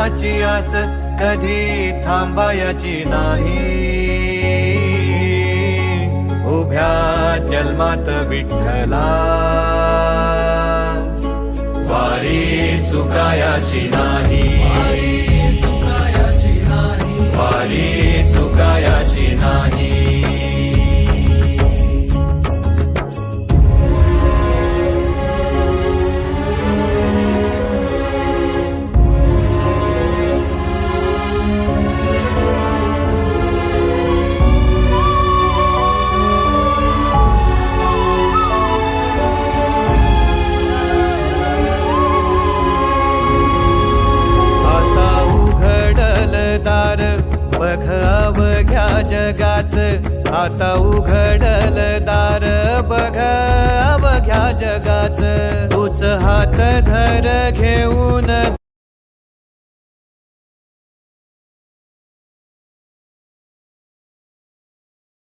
फळाची आस कधी थांबायची नाही. उभ्या जन्मात विठ्ठला वारी चुकायाची नाही. वारी चुकायाची नाही. बघ अवघ्या जगाच, आता उघडल दार बघ अवघ्या जगाच. तूच हात धर घेऊन